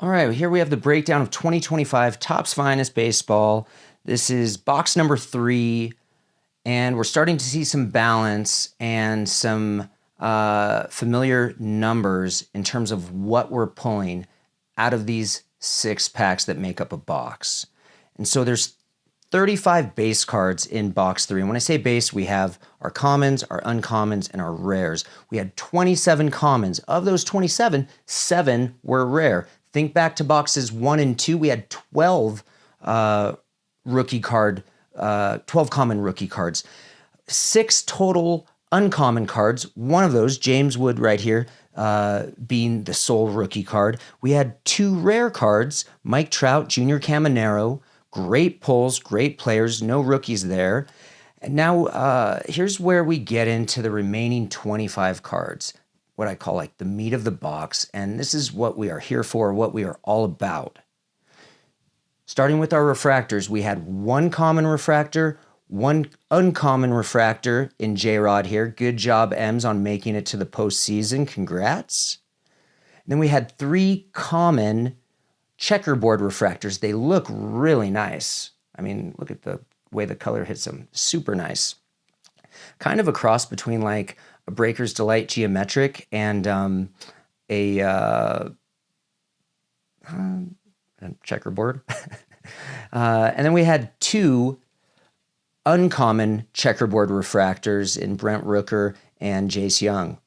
All right, here we have the breakdown of 2025 Topps Finest Baseball. This is box number 3, and we're starting to see some balance and some familiar numbers in terms of what we're pulling out of these 6 packs that make up a box. And so there's 35 base cards in box 3. And when I say base, we have our commons, our uncommons, and our rares. We had 27 commons. Of those 27, 7 were rare. Think back to boxes 1 and 2. We had 12 rookie card, 12 common rookie cards. 6 total uncommon cards. One of those, James Wood right here, being the sole rookie card. We had 2 rare cards, Mike Trout, Junior Caminero. Great pulls, great players, no rookies there. And now here's where we get into the remaining 25 cards, what I call like the meat of the box. And this is what we are here for, what we are all about. Starting with our refractors, we had 1 common refractor, 1 uncommon refractor in J-Rod here. Good job, Ems, on making it to the postseason. Congrats. And then we had 3 common checkerboard refractors. They look really nice. I mean, look at the way the color hits them. Super nice. Kind of a cross between like a Breaker's Delight geometric and a checkerboard. And then we had 2 uncommon checkerboard refractors in Brent Rooker and Jace Young.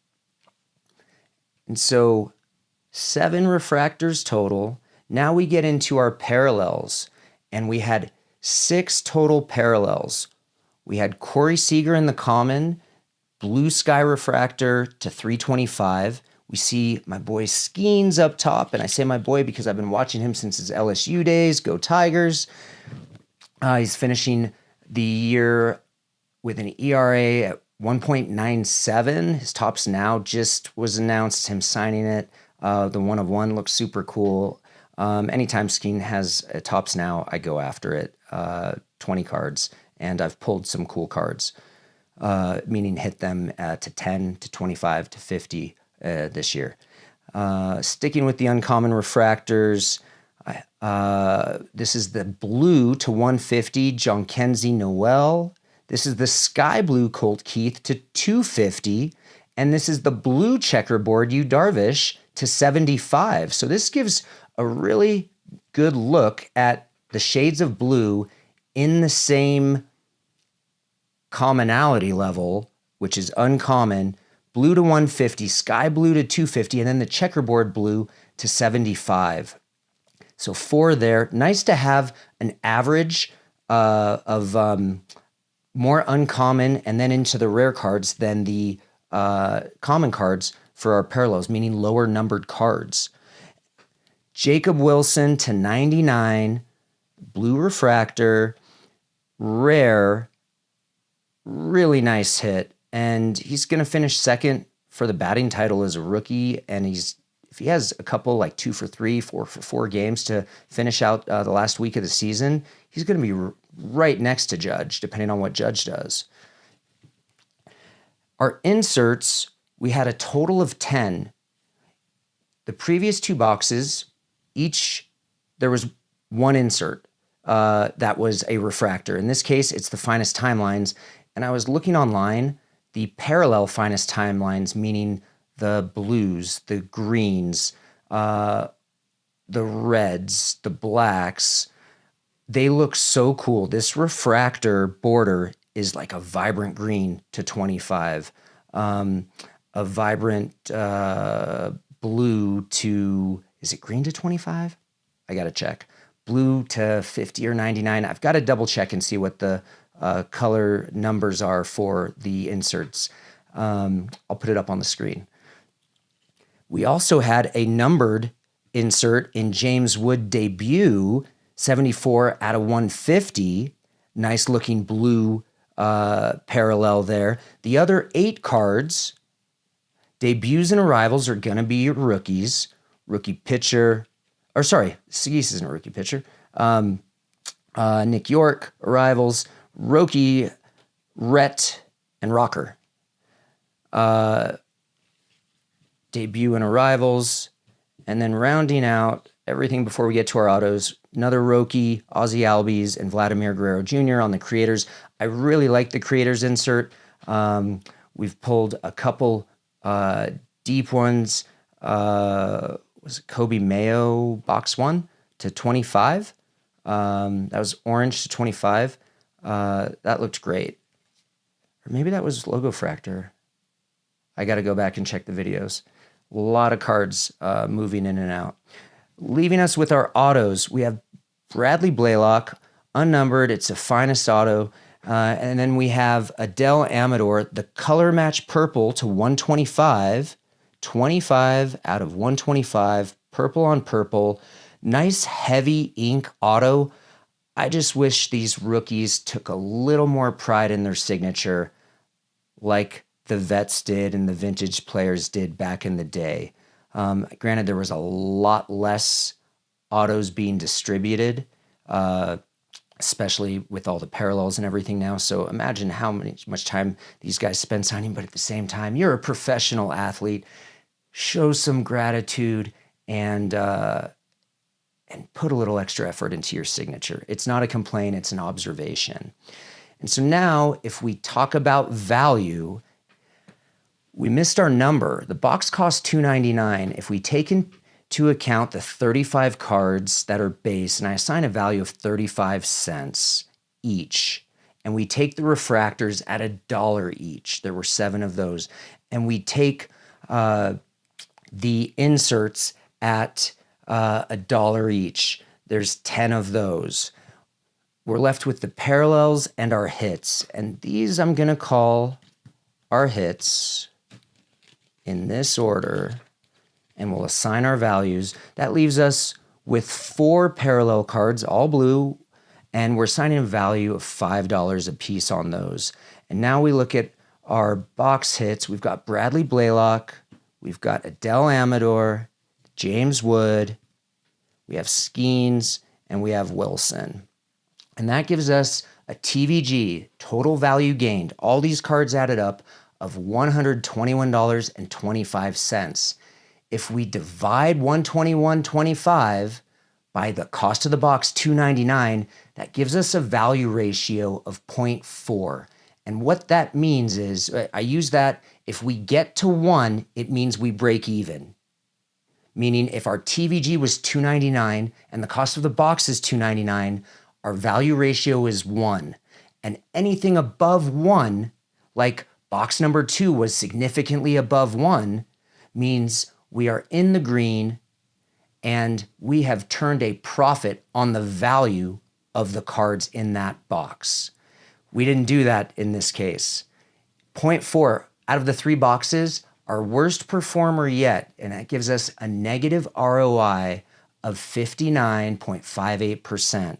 And so 7 refractors total. Now we get into our parallels, and we had 6 total parallels. We had Corey Seager in the common, Blue Sky Refractor to 325. We see my boy Skenes up top, and I say my boy because I've been watching him since his LSU days. Go Tigers. He's finishing the year with an ERA at 1.97. His Topps Now just was announced, him signing it. The 1 of 1 looks super cool. Anytime Skeen has a Topps Now, I go after it. 20 cards, and I've pulled some cool cards, meaning hit them to 10 to 25 to 50 this year. Sticking with the uncommon refractors, this is the blue to 150 Jhonkensy Noel. This is the sky blue Colt Keith to 250, and this is the blue checkerboard Darvish to 75. So this gives a really good look at the shades of blue in the same commonality level, which is uncommon, blue to 150, sky blue to 250, and then the checkerboard blue to 75. So 4 there. Nice to have an average of more uncommon and then into the rare cards than the common cards for our parallels, meaning lower numbered cards. Jacob Wilson to 99, blue refractor, rare, really nice hit. And he's going to finish second for the batting title as a rookie. And if he has a couple like 2 for 3, 4 for 4 games to finish out the last week of the season, he's going to be right next to Judge, depending on what Judge does. Our inserts, we had a total of 10. The previous 2 boxes, there was 1 insert that was a refractor. In this case, it's the finest timelines. And I was looking online, the parallel finest timelines, meaning the blues, the greens, the reds, the blacks, they look so cool. This refractor border is like a vibrant green to 25, a vibrant blue to, is it green to 25? I got to check. Blue to 50 or 99. I've got to double check and see what the color numbers are for the inserts. I'll put it up on the screen. We also had a numbered insert in James Wood debut, 74 out of 150. Nice looking blue parallel there. The other 8 cards, debuts and arrivals, are going to be rookies. Rookie pitcher, or sorry, Skenes isn't a rookie pitcher. Nick York, arrivals, Roki, Rhett, and Rocker. Debut and arrivals, and then rounding out everything before we get to our autos. Another Roki, Ozzy Albies, and Vladimir Guerrero Jr. on the creators. I really like the creators insert. We've pulled a couple deep ones. Was it Kobe Mayo box 1 to 25? That was orange to 25. That looked great. Or maybe that was Logo Fractor. I got to go back and check the videos. A lot of cards moving in and out. Leaving us with our autos, we have Bradley Blalock, unnumbered. It's a finest auto. And then we have Adael Amador, the color match purple to 125. 25 out of 125, purple on purple. Nice heavy ink auto. I just wish these rookies took a little more pride in their signature like the vets did and the vintage players did back in the day. Granted, there was a lot less autos being distributed, especially with all the parallels and everything now. So imagine how much time these guys spend signing, but at the same time, you're a professional athlete. Show some gratitude and put a little extra effort into your signature. It's not a complaint, it's an observation. And so now, if we talk about value, we missed our number. The box costs $2.99. If we take into account the 35 cards that are base, and I assign a value of 35 cents each, and we take the refractors at $1 each, there were 7 of those, and we take the inserts at $1 each, there's 10 of those. We're left with the parallels and our hits, and these I'm going to call our hits in this order, and we'll assign our values. That leaves us with 4 parallel cards, all blue, and we're assigning a value of $5 a piece on those. And now we look at our box hits. We've got Bradley Blalock, we've got Adael Amador, James Wood, we have Skenes, and we have Wilson. And that gives us a TVG, total value gained, all these cards added up, of $121.25. If we divide $121.25 by the cost of the box, $2.99, that gives us a value ratio of 0.4. And what that means is, I use that, if we get to 1, it means we break even. Meaning if our TVG was $2.99 and the cost of the box is $2.99, our value ratio is 1. And anything above 1, like box number 2 was significantly above 1, means we are in the green and we have turned a profit on the value of the cards in that box. We didn't do that in this case. 0.4 out of the 3 boxes, our worst performer yet, and that gives us a negative ROI of 59.58%.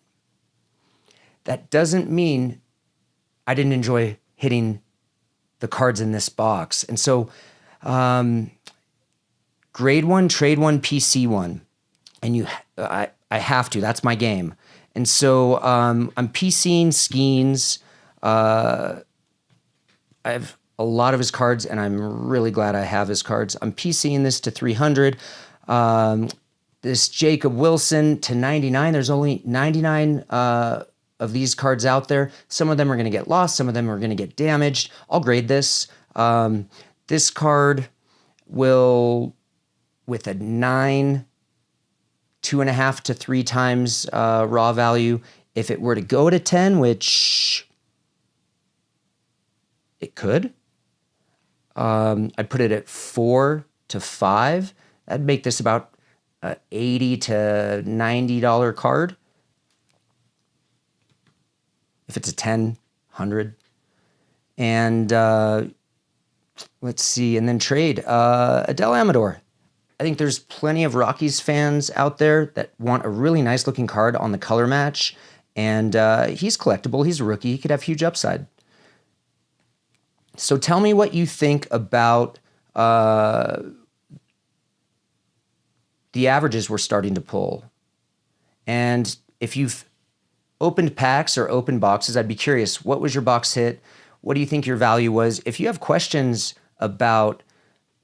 That doesn't mean I didn't enjoy hitting the cards in this box. And so grade 1, trade 1, PC 1. And I have to, that's my game. And so I'm PCing Skenes. I have a lot of his cards, and I'm really glad I have his cards. I'm PCing this to 300. This Jacob Wilson to 99. There's only 99 of these cards out there. Some of them are going to get lost. Some of them are going to get damaged. I'll grade this. This card will, with a 9, 2.5 to 3 times raw value. If it were to go to 10, which it could, I'd put it at 4 to 5. That'd make this about a $80 to $90 card. If it's a 10, 100. And let's see, and then trade. Adael Amador. I think there's plenty of Rockies fans out there that want a really nice looking card on the color match. And he's collectible. He's a rookie. He could have huge upside. So tell me what you think about the averages we're starting to pull. And if you've opened packs or opened boxes, I'd be curious, what was your box hit? What do you think your value was? If you have questions about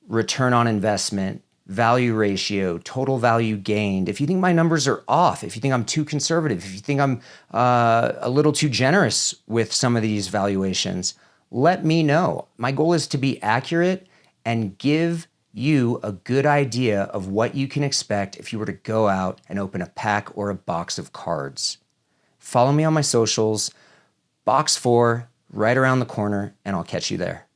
return on investment, value ratio, total value gained, if you think my numbers are off, if you think I'm too conservative, if you think I'm a little too generous with some of these valuations, let me know. My goal is to be accurate and give you a good idea of what you can expect if you were to go out and open a pack or a box of cards. Follow me on my socials, box 4, right around the corner, and I'll catch you there.